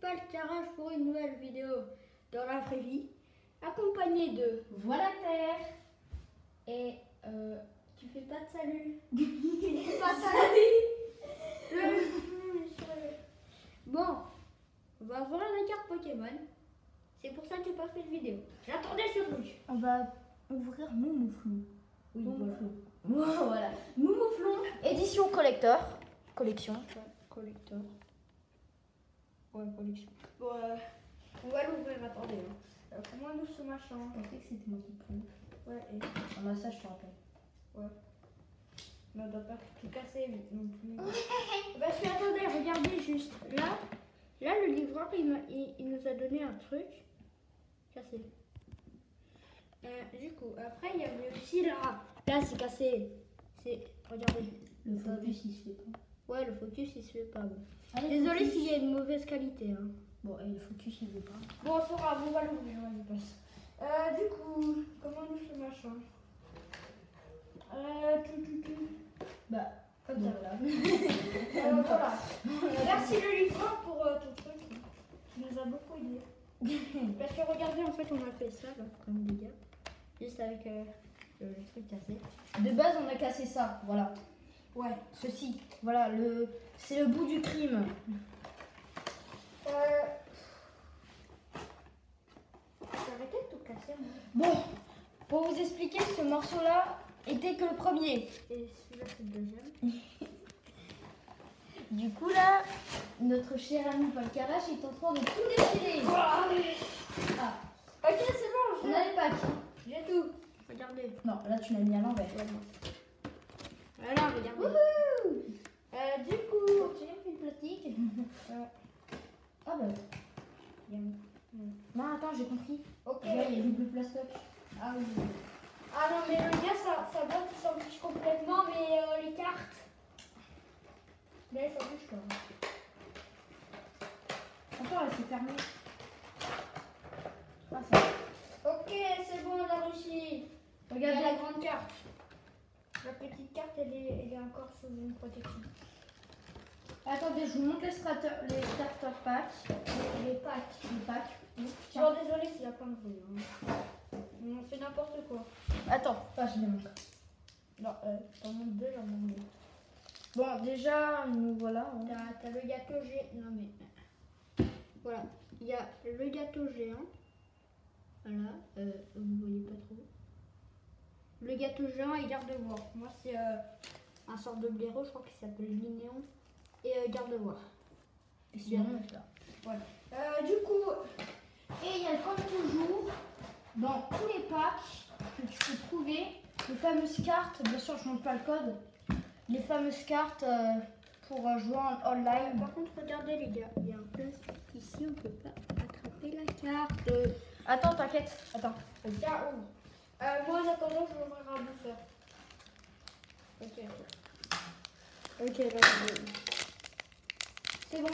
Palcarage pour une nouvelle vidéo dans la vraie vie, accompagné de Voilà Terre. et tu fais pas de salut. Tu fais pas de salut. Bon, on va voir la carte Pokémon. C'est pour ça que j'ai pas fait de vidéo. J'attendais sur lui. On va ouvrir Moumouflon. Oui, Voilà. Moumouflon, édition collector. Collection. Ouais, collector. Ouais, collection. Bon, on va l'ouvrir, attendez. Comment nous ce machin? Je pensais que c'était moi qui prenais. Ouais, et... Ah bah ça je te rappelle. Ouais. Mais on doit pas tout casser non plus. Parce que attendez, regardez juste. Là le livreur il nous a donné un truc cassé. Du coup, après il y avait aussi là. Là c'est cassé. Regardez. Le focus il se fait pas. Ouais, le focus il se fait pas. Bon. Allez, Désolé focus. s'il y a une mauvaise qualité. Hein. Bon, et le focus il veut pas. Bon, on saura, on va l'ouvrir, vas-y, passe. Du coup, comment nous ce machin? Bah, Comme ça. voilà. Voilà. Merci le livreur pour ton truc. Tu nous as beaucoup aidé. Parce que regardez, en fait, on a fait ça, là, comme des gars. Juste avec le truc cassé. De base on a cassé ça, voilà. Ouais. Ceci, voilà, c'est le bout du crime. J'ai arrêté de tout casser, moi. Bon, pour vous expliquer, ce morceau-là était que le premier. Et celui-là, c'est le deuxième. Du coup là, notre cher ami Palcarage est en train de tout défiler. Ah. Ok, c'est bon, On a les packs. j'ai tout. Regardez. Non, là tu l'as mis à l'envers. Voilà, regardez. Wouhou. Du coup, Tu as fait le plastique. Ah bah. Non, attends, j'ai compris. ok. Là, il y a double plastoc. Ah oui. Ah non, mais le gars, sa boîte il s'en fiche complètement, mais les cartes. Là, il s'en fiche pas. Attends, là, c'est fermé. Ah, ça. Ok, c'est bon, on a réussi. Regardez Regardez. la grande carte. La petite carte, elle est encore sous une protection. Attendez, je vous montre les starter packs. Les packs. Les packs. Bon, désolé s'il y a plein de bruit. Hein. On fait n'importe quoi. Attends, je les montre. Non, j'en montre deux, j'en montre deux. Bon, déjà, nous voilà. Hein. T'as le gâteau géant. Non, mais. Voilà. Il y a le gâteau géant. Voilà. Vous ne voyez pas trop. Le gâteau géant et garde-voir. Moi, c'est un sort de blaireau, je crois qu'il s'appelle Linéon. Et garde-voir. Et c'est bien là. Ouais. Du coup, Et il y a comme toujours, dans tous les packs que tu peux trouver, les fameuses cartes, bien sûr je ne montre pas le code, les fameuses cartes pour jouer en online. par contre, regardez les gars, il y a un plastique ici, on peut pas attraper la carte. Attends, t'inquiète, attends. Tiens, ouvre. Moi, en attendant, je vais ouvrir un booster. Ok, vas-y. C'est bon,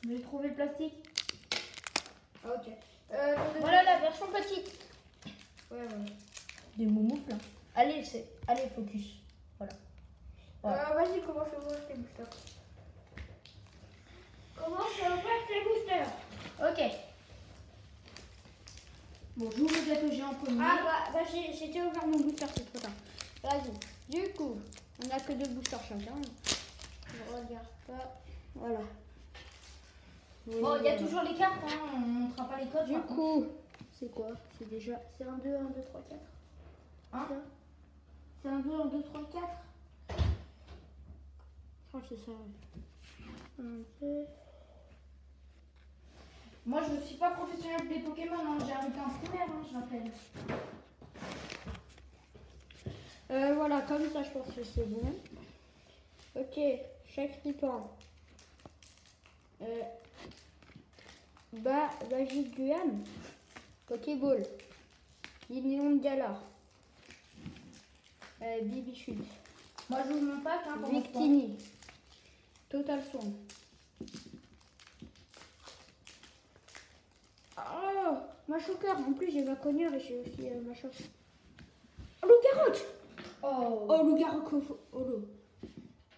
j'ai trouvé le plastique. Ah, ok. Voilà la version petite. Ouais. Des moumoufles. Allez, focus. Voilà. Vas-y, commence à ouvrir tes boosters. Commence à ouvrir tes boosters. Ok. Bon, j'ouvre le gâteau géant en premier. Ah, bah j'ai déjà ouvert mon booster, c'est trop tard. Vas-y. Du coup, on a que 2 boosters chacun. Je regarde pas. Voilà. Bon, il y a toujours les cartes, hein. On ne montrera pas les codes. Du par contre. coup, c'est quoi? C'est déjà. C'est 1, 2, 1, 2, 3, 4. Hein? C'est 1, 2, 1, 2, 3, 4. Je crois que c'est ça. 1, 2. Moi, je ne suis pas professionnelle des Pokémon, hein. J'ai arrêté en primaire, hein, je rappelle. Voilà, comme ça, je pense que c'est bon. Ok, chaque ripan. Bagiguan, Pokéball, Linéon de Galar, Bibichute, Moi, je vous montre pas, hein, pour Victini, Total Soin. Oh, Machoker, en plus j'ai ma cogneur et j'ai aussi ma chose. Oh, Loup-Garou! Oh, Loup-Garou,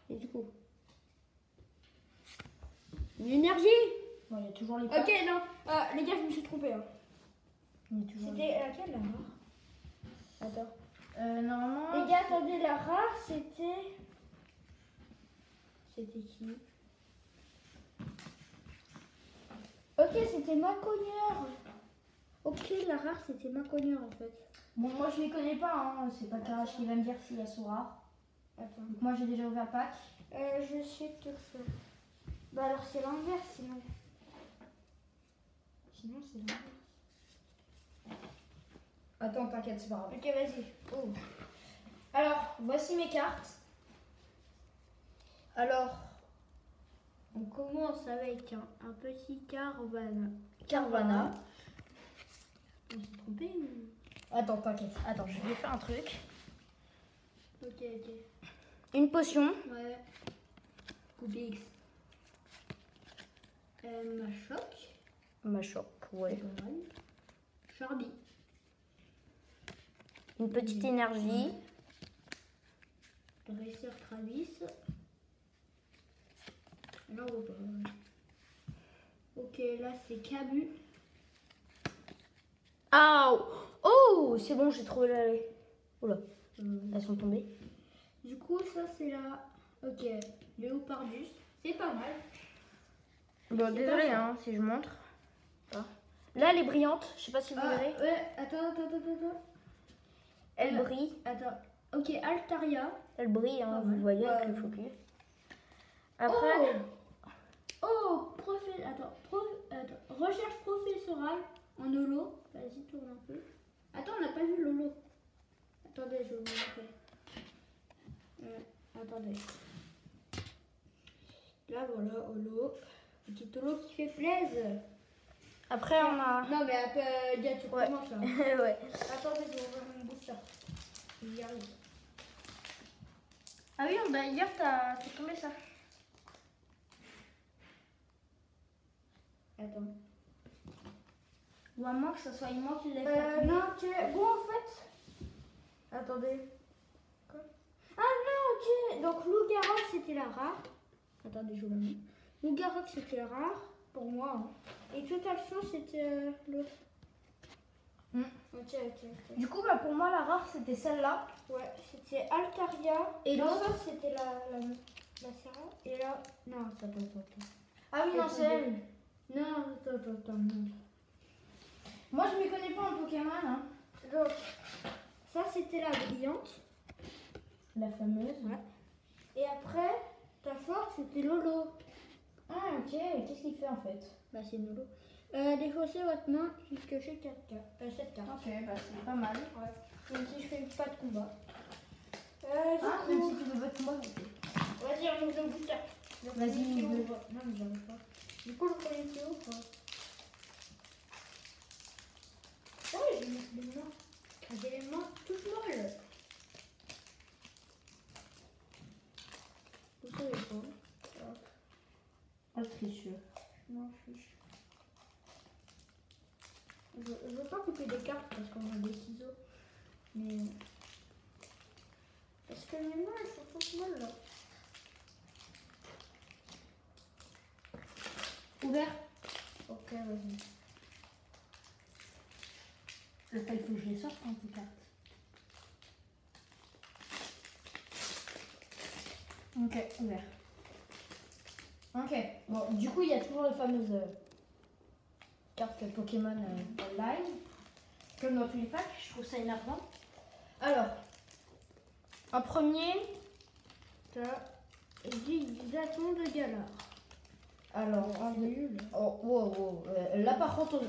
Et du coup, une énergie. Bon, il y a toujours les packs. Ok, non. Les gars, je me suis trompée. Hein. Il y a toujours C'était laquelle la rare? Attends. normalement. Les gars, attendez, la rare, c'était. C'était qui? Ok, c'était Macogneur. Ok, la rare, c'était Macogneur en fait. Bon, moi je les connais pas, hein. C'est pas Karash qui va me dire si elles sont rares. Attends. Donc, moi j'ai déjà ouvert le pack. Je sais que ça. Bah alors c'est l'inverse sinon. Sinon c'est l'inverse. Attends, t'inquiète, c'est pas grave. Ok, vas-y. Oh. Alors, voici mes cartes. Alors, On commence avec un petit Carvana. Carvana. On s'est trompé ou... Attends, t'inquiète. Attends, je vais faire un truc. Ok. Une potion. Ouais. Coupé X. Machoc. Machoc, ouais. Pas mal. Charby. Une petite énergie. Dresseur Travis. Là on voit pas. Ok, là c'est Cabu. Ah, oh, c'est bon, j'ai trouvé la. Oula, Euh, elles sont tombées. Du coup, ça c'est la. Ok, Léopardus. C'est pas mal. Bon, C'est désolé, pas hein, si je montre. Ah. Là, elle est brillante. Je sais pas si vous verrez. Ouais, attends. Elle brille. Attends. Ok, Altaria. Elle brille, hein, Ah vous ouais. voyez avec Ouais. le focus. Après, Attends. Recherche professorale en holo. Vas-y, tourne un peu. Attends, on n'a pas vu l'holo. Attendez, je vais vous montrer. Attendez. Là, voilà, holo. Petit holo qui fait plaisir. après on a. Non, mais après, gars, tu Ouais. recommences là. Ouais. Attendez, je vais ouvrir mon booster. J'y arrive. Ah oui, bah hier t'as tombé ça. Attends. Ou à moins que ça soit moi qui l'ai fait. Non, bon, en fait. Attendez. Quoi? Ah non, ok. Donc, Loup-Garou, c'était la rare. Attendez, je vous la mets. Loup-Garou, c'était la rare. Pour moi. Hein. Et toute action, c'était l'autre. Mm. Ok. Du coup, bah pour moi la rare c'était celle-là. Ouais, c'était Altaria. Et non, l'autre ça, c'était la Serra. Et là. Non, attends. Ah oui, non, c'est elle. Non, attends, non. Moi je m'y connais pas en Pokémon. Hein. Donc, ça, c'était la brillante. La fameuse. Ouais. Et après, ta force, c'était Lolo. Ah ok, qu'est-ce qu'il fait en fait? Bah, c'est Lolo. Défaussez votre main jusqu'à chez 4K. 7 cartes. Ok, bah c'est pas mal. Ouais. Même si je fais pas de combat. Ah, Du même coup, si tu veux pas de combat, ok. vas-y, on ouvre le booster. Vas-y, on ouvre. ouvre. Non, mais j'arrive pas. Du coup, le premier Théo, quoi. Oh, j'ai les mains. J'ai les mains toutes molles. Vous savez pas. Oh, le tricheux. Je m'en fiche. Je veux pas couper des cartes parce qu'on a des ciseaux. Mais. Parce que mes mains elles sont toutes molles là. Ouvert. Ok, vas-y. Il faut que je les sorte en tes cartes. Ok, ouvert. Ok, bon, du coup, il y a toujours les fameuses cartes Pokémon online. Comme dans tous les packs, je trouve ça énervant. Alors, en premier, T'as Zigzaton de Galar. alors, C'est nul. oh, wow. Là par contre,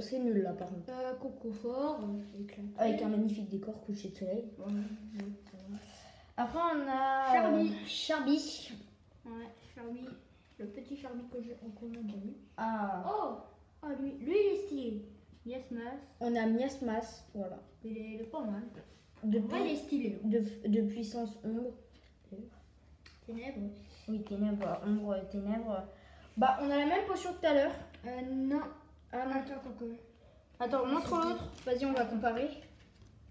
c'est nul là par contre. Coco Fort, éclaté. Avec un magnifique décor couché de soleil. Ouais, ça va. Après, on a Charby. Ouais, Charmy. Le petit Charmy qu'on a déjà vu. Ah, Oh, lui il est stylé. Miasmas. on a Miasmas, voilà. Il est pas mal. De, Ouais, il est stylé. de puissance ombre. Ténèbres. Oui, ténèbres, ombre, ténèbres. Bah, on a la même potion que tout à l'heure. Non. Ah non, attends, Coco. Attends, montre l'autre. Vas-y, on va comparer.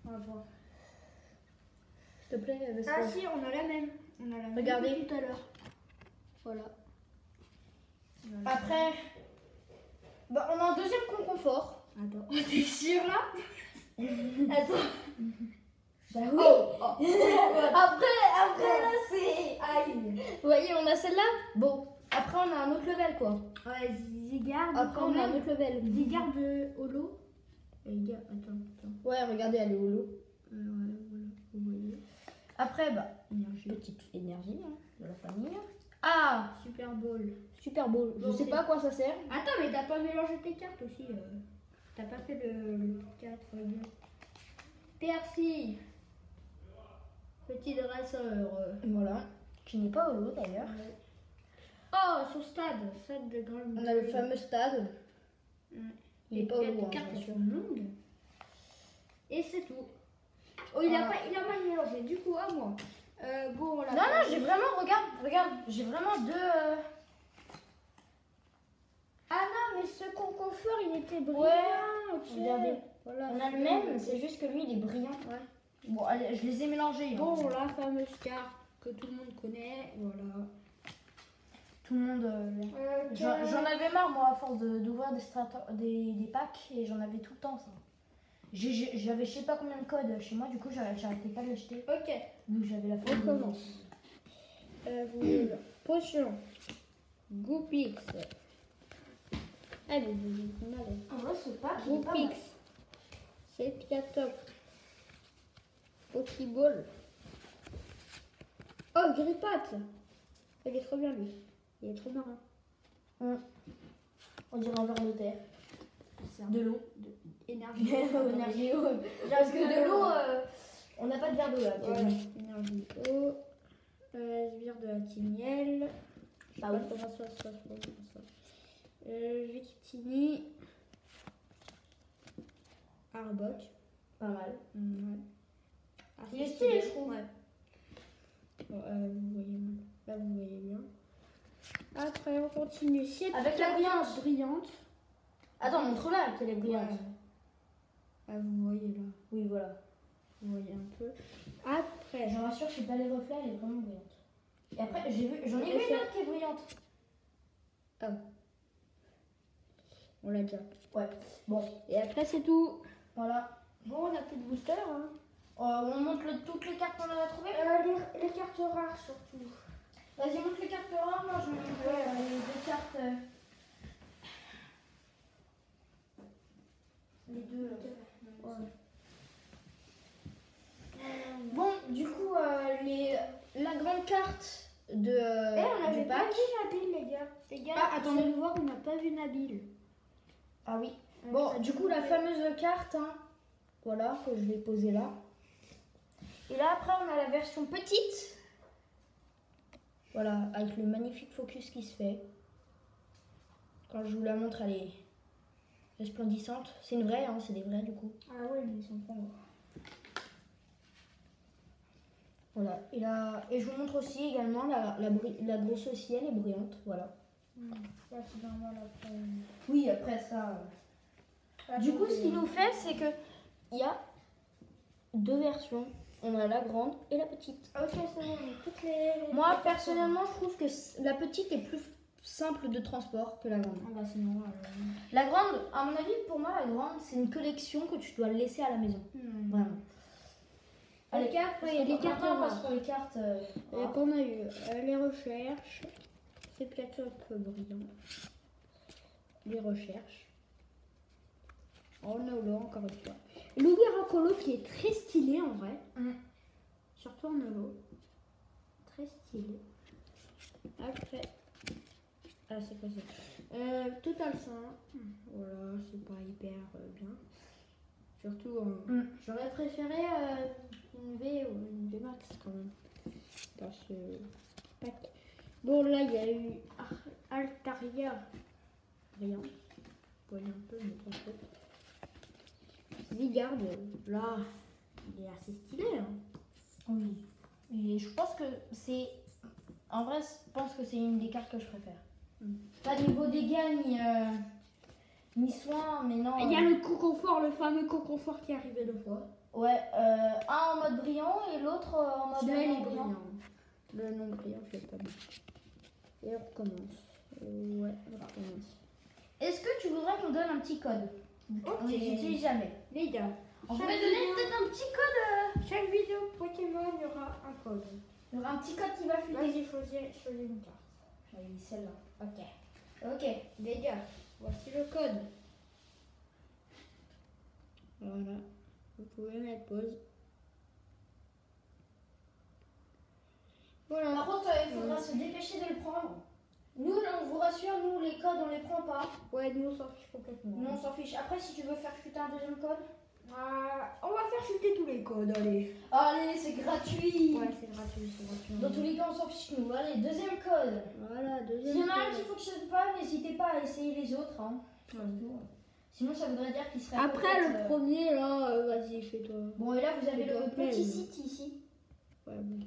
On va voir. S'il te plaît, parce Si, on a la même. On a la même Regardez. que tout à l'heure. Voilà. Après, bah, on a un deuxième confort. Attends, t'es sûr là? Attends. Bah oui. Oh. Après là c'est. Aïe. Vous voyez, on a celle-là. Bon, après on a un autre level quoi. Ouais, Zygarde. Après quand on a un même. autre level. Zygarde holo. Attends. Ouais, regardez, elle est au lot. Ouais, voilà, vous voyez. Après, bah, Énergie. petite énergie hein, de la famille. Ah, Super Bowl. super beau. Je Bon, sais c'est- pas à quoi ça sert. Attends, mais t'as pas mélangé tes cartes aussi. T'as pas fait le 4, regarde. Percy. Petit dresseur. Voilà. Qui n'est pas au lot d'ailleurs. Oh, son stade de grande. On a le fameux stade. Ouais. Il est pas au Les lot, hein, cartes bien sûr. sont longues. Et c'est tout. Oh, il a mal mélangé. Du coup, à moi. Bon, là. Non, j'ai vraiment, regarde, j'ai vraiment deux. Ah non, mais ce confort, il était brillant. Ouais, ok. regardez. Voilà, On a le même, c'est juste que lui il est brillant. Ouais. Bon, allez, je les ai mélangés. Bon, la fameuse carte que tout le monde connaît. Voilà. Tout le monde. J'en avais marre, moi, à force d'ouvrir des packs et j'en avais tout le temps ça. J'avais je sais pas combien de codes chez moi, du coup j'arrêtais pas de l'acheter. Ok. Donc j'avais la On flemme de- commence. Potion. Goopix. Allez, vous mal. En vrai, ce pack il est pas mal. Goopix. Sepiatop. Pokéball. Oh, Grippat. Il est trop bien lui. Il est trop marrant. On dirait un verre de terre. De l'eau. Énergie. Énergie eau. Parce que de l'eau, on n'a pas de verre d'eau là. Voilà. Énergie eau. Sbire de la timiel. Je sais Ah pas oui. comment ça se passe pour ça. Victini. Arbok. Pas mal. Ouais. Il est stylé, je trouve. Ouais. Bon, vous voyez, là, vous voyez bien. Après, on continue. Avec la brillante. brillante. Attends, montre-la qu'elle est brillante. Ouais. Ah, vous voyez là. Oui, voilà. Vous voyez un peu. Après, Je rassure, je sais pas les reflets, elle est vraiment brillante. Et après, j'en ai Et vu ça- une autre qui est brillante. on l'a déjà. Ouais. Bon, Et après, c'est tout. voilà. Bon, on n'a plus de booster. Hein. On montre toutes les cartes qu'on a trouvées. Les cartes rares surtout. Vas-y, montre les cartes rares. Moi, je vais montrer les deux cartes. Les deux. Ouais. Bon, du coup, la grande carte de, on du avait pas pack. vu Nabil, les gars. Les gars, Ah, attendez. attendez de voir, on n'a pas vu Nabil. Ah oui. Bon, du coup, la fameuse carte, hein, voilà, que je vais poser là. Et là, après, on a la version petite. Voilà, avec le magnifique focus qui se fait. Quand je vous la montre, elle est resplendissante. C'est une vraie, hein, c'est des vrais du coup. Ah ouais, mais ils sont pas là. Voilà. Et je vous montre aussi également la grosse aussi, elle est brillante. Voilà. Ça, c'est normal après. Oui, après ça. Du coup, ce qu'il nous fait, c'est que il y a deux versions. On a la grande et la petite. Ok, c'est bon, toutes les. Moi, personnellement, je trouve que la petite est plus simple de transport que la grande. Ah bah, c'est normal. La grande, à mon avis, pour moi, la grande, c'est une collection que tu dois laisser à la maison. Vraiment. Les cartes, oui, les cartes maintenant, on passe rares. pour les cartes. Et qu'on a eu les recherches. C'est peut-être un peu brillant. Les recherches. Oh no, encore une fois. Loup-garou qui est très stylé en vrai. Surtout en holo. Très stylé. Après. Ah, c'est quoi ça? Total 100. Voilà, c'est pas hyper bien. Surtout, j'aurais préféré une V ou une V max quand même. Dans ce pack. Bon, là, il y a eu Altaria. Rien. Vous voyez un peu, mais pas trop. Zygarde, là, il est assez stylé. Hein. Oui. Et je pense que c'est. En vrai, je pense que c'est une des cartes que je préfère. Pas niveau dégâts ni soin, mais non. Il y a le co-confort, le fameux co-confort qui est arrivé 2 fois. Ouais, un en mode brillant et l'autre en mode Celui-là, il est non brillant. brillant. Le non brillant, je l'ai pas mis. Et on recommence. Ouais, on recommence. Est-ce que tu voudrais qu'on donne un petit code? On les utilise jamais. Les gars, On chaque pourrait donner vidéo- peut-être un petit code. chaque vidéo Pokémon, il y aura un code. Il y aura un petit code qui va fuiter. Vas-y, choisis une carte. Oui, celle-là. Ok. Ok. Les gars, voici le code. Voilà. Vous pouvez mettre pause. Voilà. Par contre, il faudra se dépêcher de le prendre. Nous, on vous rassure, nous, les codes, on les prend pas. Ouais, nous on s'en fiche complètement. Nous, on s'en fiche. Après, si tu veux faire chuter un deuxième code. On va faire chuter tous les codes, allez. Allez, c'est gratuit. Ouais, c'est gratuit, c'est gratuit. Dans tous les cas, on s'en fiche, nous. Allez, deuxième code. Voilà, deuxième S'il y en a un code. qui ne fonctionne pas, n'hésitez pas à essayer les autres. Hein. Sinon, ça voudrait dire qu'il serait. Après peut-être, le premier, là, vas-y, fais-toi. Bon, et là, vous avez Fais-toi le petit plaisir. site ici. Ouais, bon.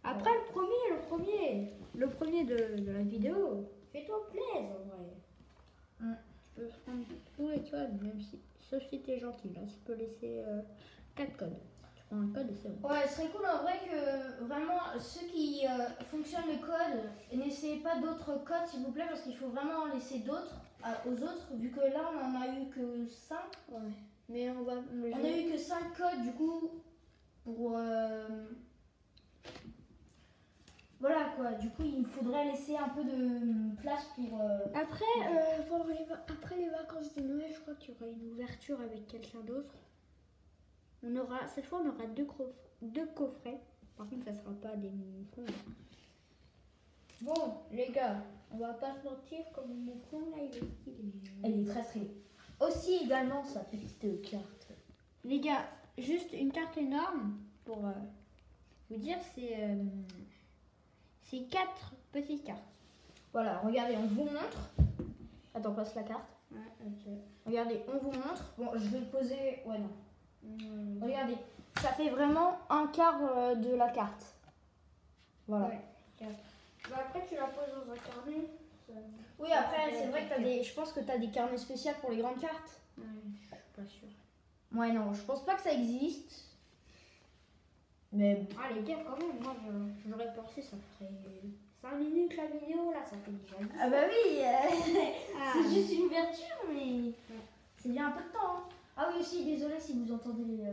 Après le premier de la vidéo, fais-toi plaisir en vrai. Mm. Tu peux prendre tous les codes, même si, sauf si t'es gentil, là, tu peux laisser 4 codes. Tu prends un code et c'est bon. Ouais, ce serait cool en vrai que vraiment ceux qui fonctionnent le code, n'essayez pas d'autres codes s'il vous plaît, parce qu'il faut vraiment en laisser d'autres aux autres, vu que là on en a eu que 5. Ouais. Mais on va. On a eu que 5 codes du coup pour. Voilà quoi, du coup il faudrait laisser un peu de place pour. Après, après les vacances de Noël, je crois qu'il y aura une ouverture avec quelqu'un d'autre. Cette fois, on aura deux coffrets. Par contre, ça sera pas des moucons. Bon, les gars, on va pas se mentir, comme le moucon, là, il est stylé. Elle est très stylée. Aussi également sa petite carte. Les gars, juste une carte énorme pour vous dire, c'est 4 petites cartes. Voilà, regardez, on vous montre. Attends, passe la carte. Ouais, ok. Regardez, on vous montre. Bon, je vais le poser. Ouais, non. Regardez, ça fait vraiment un quart de la carte. Voilà. Ouais, bah après, tu la poses dans un carnet. Oui, après, c'est vrai que je pense que tu as des carnets spéciaux pour les grandes cartes. Ouais, je suis pas sûre. Ouais, non, je pense pas que ça existe. Mais Ah les gars, quand même, moi j'aurais pensé ça ferait 5 minutes la vidéo, là ça fait déjà 10. ah bah oui, Ah. c'est juste une ouverture, mais c'est bien un peu de temps. Hein. Ah oui aussi, désolé si vous entendez les...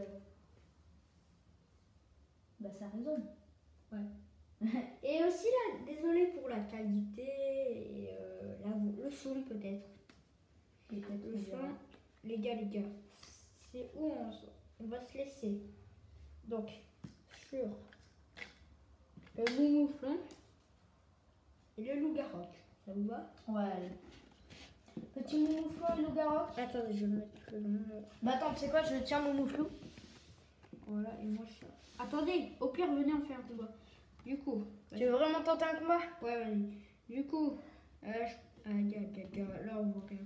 Bah ça résonne. Et aussi là, désolé pour la qualité et le son peut-être. Peut-être Le son, les gars, c'est où on va se laisser. Donc, sur le moumouflon et le loup-garou. Ça vous va? Ouais, allez. Petit moumouflou et loup-garou. Attendez, je vais me mettre le nom. Bah attends, tu sais quoi, je tiens moumouflou. Voilà, et moi je... Attendez, au pire, venez, on fait un combat. Du coup... Tu veux vraiment tenter un combat? Ouais, vas-y. Du coup, là, on voit rien.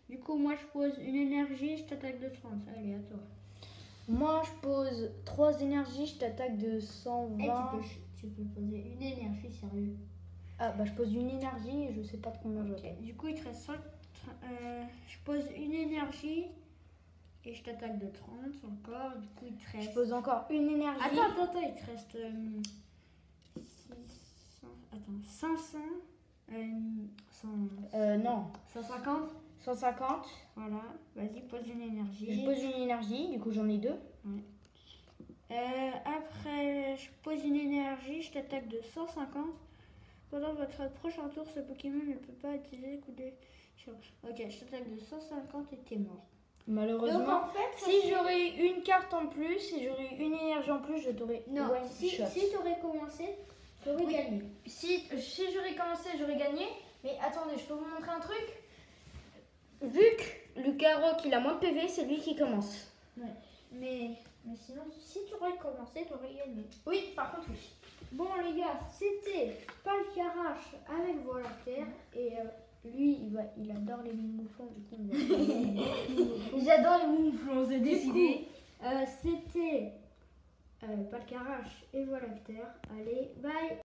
Du coup, moi, je pose une énergie, je t'attaque de 30. Allez, à toi. Moi, je pose 3 énergies, je t'attaque de 120. Tu peux poser une énergie, sérieux. Ah, bah je pose une énergie et je sais pas de combien je vais. Du coup, il te reste 5. Je pose une énergie et je t'attaque de 30 encore. Du coup, il te reste... Je pose encore une énergie. Attends, il te reste 500. Non. 150. 150. Voilà, vas-y, pose une énergie. Je pose une énergie, du coup j'en ai 2. Après, je pose une énergie, je t'attaque de 150. Pendant votre prochain tour, ce Pokémon ne peut pas utiliser coup de... Ok, je t'attaque de 150 et t'es mort. Malheureusement, Donc en fait, si j'aurais une carte en plus et j'aurais une énergie en plus, je t'aurais Non, one si shot. tu aurais commencé, tu aurais gagné. Si j'aurais commencé, j'aurais gagné. Mais attendez, je peux vous montrer un truc. Vu que Lucas Rock il a moins de PV, c'est lui qui commence. Ouais. Mais sinon, si tu aurais commencé, tu aurais gagné. Oui, par contre, oui. Bon les gars, c'était Palcarache avec Volataire et lui il adore les moumouflons, du coup on va faire les moumouflons. J'adore les mouflons, c'est décidé. C'était Palcarache et Volataire. Allez, bye.